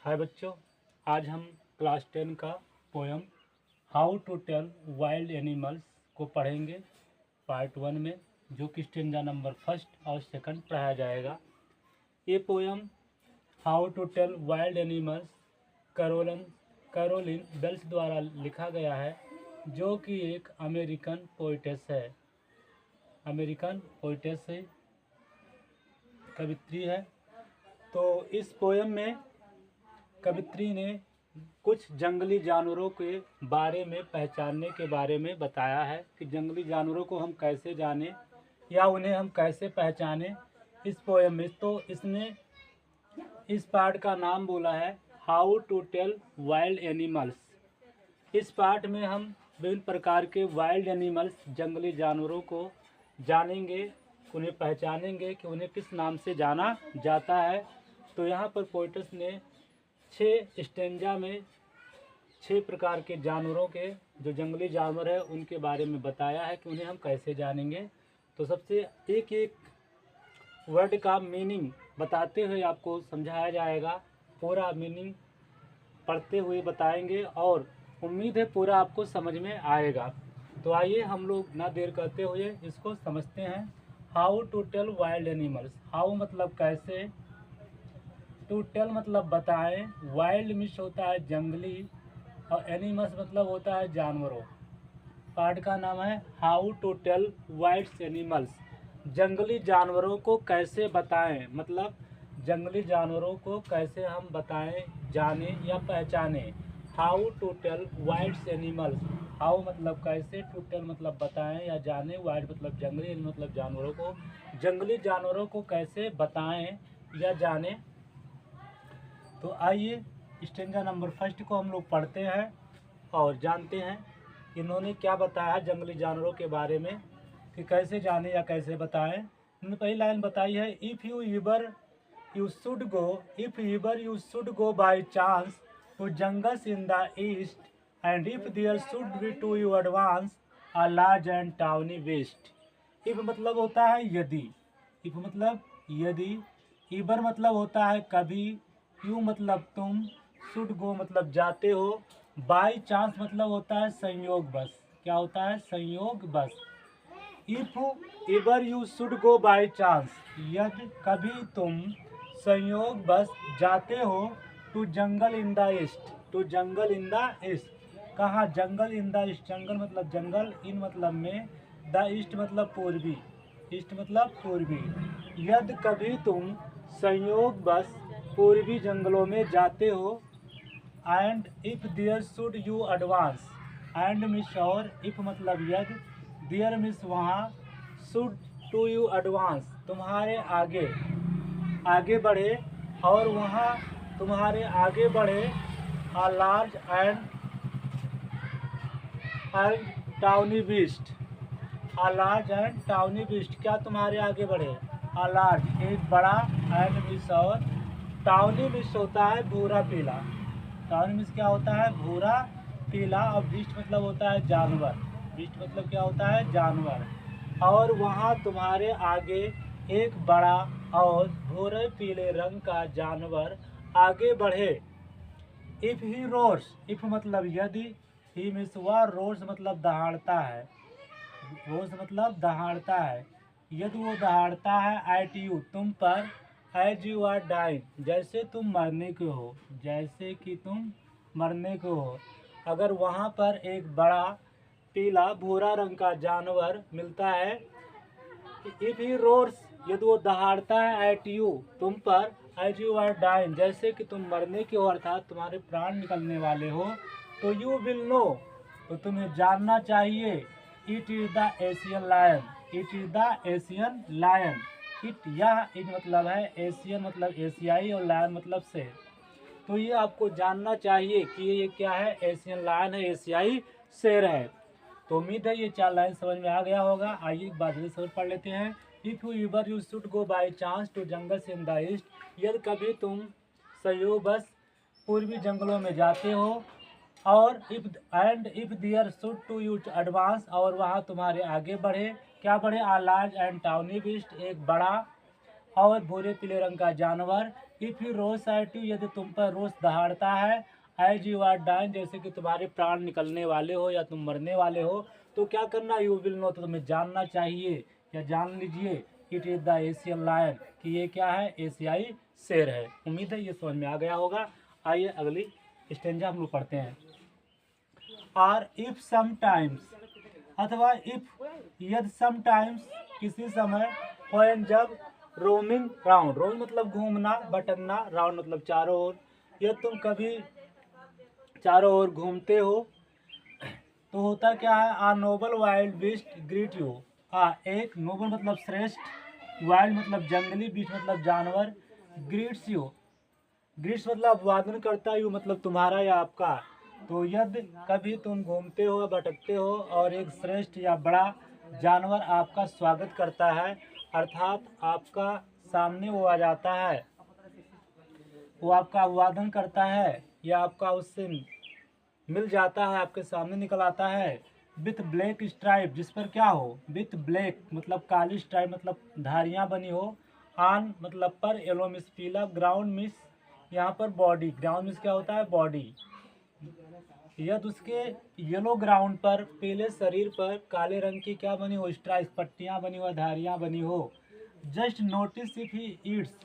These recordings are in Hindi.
हाय बच्चों, आज हम क्लास 10 का poem how to tell wild animals को पढ़ेंगे पार्ट 1 में, जो कि स्टेंजा नंबर फर्स्ट और सेकंड पढ़ाया जाएगा। ये poem how to tell wild animals Carolyn Wells द्वारा लिखा गया है, जो कि एक अमेरिकन पोइटेस है, कवित्री है। तो इस पोयम में कवित्री ने कुछ जंगली जानवरों के बारे में पहचानने के बारे में बताया है कि जंगली जानवरों को हम कैसे जानें या उन्हें हम कैसे पहचानें इस पोयम में। तो इसने इस पार्ट का नाम बोला है how to tell wild animals. इस पार्ट में हम विभिन्न प्रकार के वाइल्ड एनिमल्स, जंगली जानवरों को जानेंगे, उन्हें पहचानेंगे कि उन्हें किस नाम से जाना जाता है। तो यहाँ पर पोइटस ने 6 स्टेंजा में 6 प्रकार के जानवरों के, जो जंगली जानवर है, उनके बारे में बताया है कि उन्हें हम कैसे जानेंगे। तो सबसे एक एक वर्ड का मीनिंग बताते हुए आपको समझाया जाएगा, पूरा मीनिंग पढ़ते हुए बताएंगे और उम्मीद है पूरा आपको समझ में आएगा। तो आइए हम लोग ना देर करते हुए इसको समझते हैं। How to tell wild animals. How मतलब कैसे, टू टेल मतलब बताएं, वाइल्ड मिस होता है जंगली, और एनिमल्स मतलब होता है जानवरों। पार्ट का नाम है how to tell wild animals. जंगली जानवरों को कैसे बताएं, मतलब जंगली जानवरों को कैसे हम बताएं, जाने या पहचाने। How to tell wild animals. How मतलब कैसे, टू टेल मतलब बताएं या जाने, वाइल्ड मतलब जंगली, मतलब जानवरों को, जंगली जानवरों को कैसे बताएं या जाने। तो आइए स्टेंजा नंबर फर्स्ट को हम लोग पढ़ते हैं और जानते हैं इन्होंने क्या बताया जंगली जानवरों के बारे में कि कैसे जाने या कैसे बताएं। इन्होंने पहली लाइन बताई है, if you should go by chance to jungles in the east and if there should be to you advance a large and tawny west. If मतलब होता है यदि, इफ मतलब यदि, इबर मतलब होता है कभी, यू मतलब तुम, शुड गो मतलब जाते हो, बाई चांस मतलब होता है संयोग बस। क्या होता है? संयोग बस। If ever you should go by chance, यदि कभी तुम संयोग बस जाते हो, to jungle in the east, to jungle in the east. कहाँ? Jungle in the east. जंगल मतलब जंगल, इन मतलब में, द ईस्ट मतलब पूर्वी, ईस्ट मतलब पूर्वी। यदि कभी तुम संयोग बस पूर्वी जंगलों में जाते हो, and if there should you advance, and मिस और इफ मतलब यदि, देयर मिस वहाँ, शुड टू यू एडवांस तुम्हारे आगे, आगे बढ़े, और वहाँ तुम्हारे आगे बढ़े, a large and tawny beast, a large and tawny beast. क्या तुम्हारे आगे बढ़े? आ लार्ज एक बड़ा, एंड मिस और टाउनी मिस होता है भूरा पीला। टाउनी मिस क्या होता है? भूरा पीला। और बीस्ट मतलब होता है जानवर। बीस्ट मतलब क्या होता है? जानवर। और वहाँ तुम्हारे आगे एक बड़ा और भूरे पीले रंग का जानवर आगे बढ़े। इफ ही रोर्स, इफ मतलब यदि, ही मिस हुआ, रोर्स मतलब दहाड़ता है, रोर्स मतलब दहाड़ता है। यदि वो दहाड़ता है एट यू तुम पर, एज यू आर डाइंग जैसे तुम मरने के हो, जैसे कि तुम मरने को हो। अगर वहाँ पर एक बड़ा पीला भूरा रंग का जानवर मिलता है, इफ ही रोर्स यदि वो दहाड़ता है एट यू तुम पर, एज यू आर डाइंग जैसे कि तुम मरने की हो, अर्थात तुम्हारे प्राण निकलने वाले हो, तो यू विल नो तो तुम्हें जानना चाहिए, it is the Asian lion, it is the Asian lion. It यह इन मतलब है, एशियन मतलब एशियाई, और लायन मतलब शेर। तो ये आपको जानना चाहिए कि ये क्या है? एशियन लायन है, एशियाई शेर है। तो उम्मीद है ये 4 लाइन समझ में आ गया होगा। आइए एक बार जल्दी पढ़ लेते हैं। If you should go by chance to jungles in the east, यदि कभी तुम संयोगवश पूर्वी जंगलों में जाते हो, और if there should to you advance और वहाँ तुम्हारे आगे बढ़े, क्या बढ़े? A large and tawny beast एक बड़ा और भूरे पीले रंग का जानवर। If you roars at you, यदि तुम पर रोज दहाड़ता है। एज यू आर डाइंग, जैसे कि तुम्हारे प्राण निकलने वाले हो या तुम मरने वाले हो, तो क्या करना, यू विल नो, तो तुम्हें जानना चाहिए या जान लीजिए, it is the Asian lion, कि ये क्या है, एशियाई शेर है। उम्मीद है ये समझ में आ गया होगा। आइए अगली स्टेंजा हम लोग पढ़ते हैं। आर इफ समटाइम्स, अथवा इफ यदि समटाइम्स, किसी समय, व्हेन जब, रोमिंग राउंड, रोमिंग मतलब घूमना, भटकना, राउंड मतलब चारों ओर, यदि तुम कभी चारों ओर घूमते हो तो होता क्या है, a noble wild beast greet you. एक नोबल मतलब श्रेष्ठ, वाइल्ड मतलब जंगली, बीस्ट मतलब जानवर, ग्रीट्स यू, ग्रीट्स मतलब अभिवादन करता, यू मतलब तुम्हारा या आपका। तो यदि कभी तुम घूमते हो, भटकते हो और एक श्रेष्ठ या बड़ा जानवर आपका स्वागत करता है, अर्थात आपका सामने वो आ जाता है, वो आपका अभिवादन करता है या आपका उससे मिल जाता है, आपके सामने निकल आता है, विथ ब्लैक स्ट्राइप, जिस पर क्या हो, विथ ब्लैक मतलब काली स्ट्राइप मतलब धारियां बनी हो, आन मतलब पर, येलो मिस पीला, ग्राउंड मिस यहाँ पर बॉडी, ग्राउंड मिस क्या होता है, बॉडी, यदि उसके येलो ग्राउंड पर, पीले शरीर पर काले रंग की क्या बनी हो, स्ट्राइप, पट्टियां बनी हो, धारियां बनी हो। Just notice if he eats,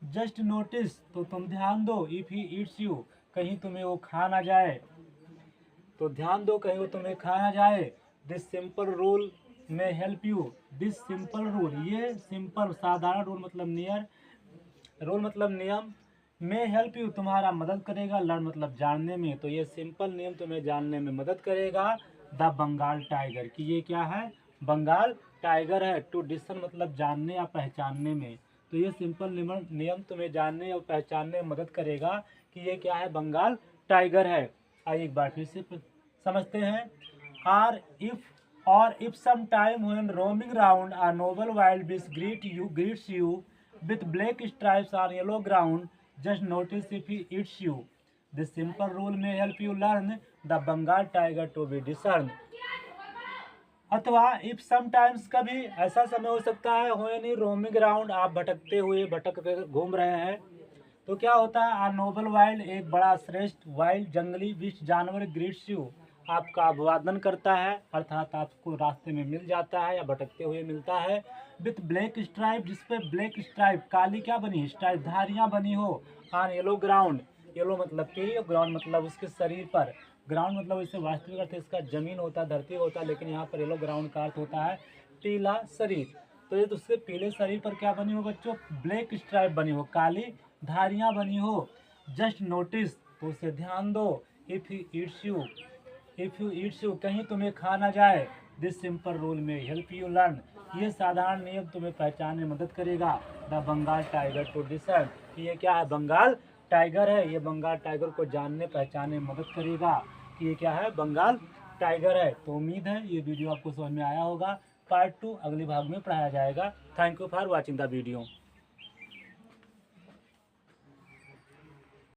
just notice तो तुम ध्यान दो, इफ ही ईट्स यू, कहीं तुम्हें वो खा ना जाए, तो ध्यान दो कहीं वो तुम्हें खा ना जाए। This simple rule may help you, this simple rule, ये सिंपल साधारण रूल मतलब नियर, रूल मतलब नियम, में हेल्प यू तुम्हारा मदद करेगा, लर्न मतलब जानने में, तो ये सिंपल नियम तुम्हें जानने में मदद करेगा। द बंगाल टाइगर, कि ये क्या है, बंगाल टाइगर है। टू डिसन मतलब जानने या पहचानने में, तो ये सिंपल नियम तुम्हें जानने और पहचानने में मदद करेगा कि ये क्या है, बंगाल टाइगर है। आइए एक बार फिर से समझते हैं। आर इफ और if some time when roaming round a noble wild beast greets you with black stripes on yellow ground, just notice if he eats you. This simple rule may help you learn the Bengal tiger to be discerned. अथवा इफ समटाइम्स, कभी ऐसा समय हो सकता है, व्हेन ही रोमिंग राउंड, आप भटकते हुए, भटक कर घूम रहे हैं, तो क्या होता है, आ नोबल वाइल्ड, एक बड़ा श्रेष्ठ वाइल्ड जंगली बीस्ट जानवर, ग्रीट्स यू, आपका अभिवादन करता है, अर्थात आपको रास्ते में मिल जाता है या भटकते हुए मिलता है, विथ ब्लैक स्ट्राइप, जिसपे ब्लैक स्ट्राइप काली क्या बनी, स्ट्राइप धारियां बनी हो, ऑन येलो ग्राउंड, येलो मतलब पीली, ग्राउंड मतलब उसके शरीर पर, ग्राउंड मतलब इसे वास्तविक अर्थ इसका जमीन होता है, धरती होता है, लेकिन यहाँ पर येलो ग्राउंड का अर्थ होता है पीला शरीर। तो ये उसके पीले शरीर पर क्या बनी हो बच्चों, ब्लैक स्ट्राइप बनी हो, काली धारियां बनी हो। जस्ट नोटिस, तो उसे ध्यान दो, if you eats you, if you eats you, कहीं तुम्हें खा ना जाए। This simple rule may help you learn, ये साधारण नियम तुम्हें पहचानने में मदद करेगा। The Bengal tiger to discern, ये क्या है, बंगाल टाइगर है, ये बंगाल टाइगर को जानने पहचानने में मदद करेगा कि ये क्या है, बंगाल टाइगर है। तो उम्मीद है ये वीडियो आपको समझ में आया होगा। पार्ट 2 अगले भाग में पढ़ाया जाएगा। Thank you for watching the video.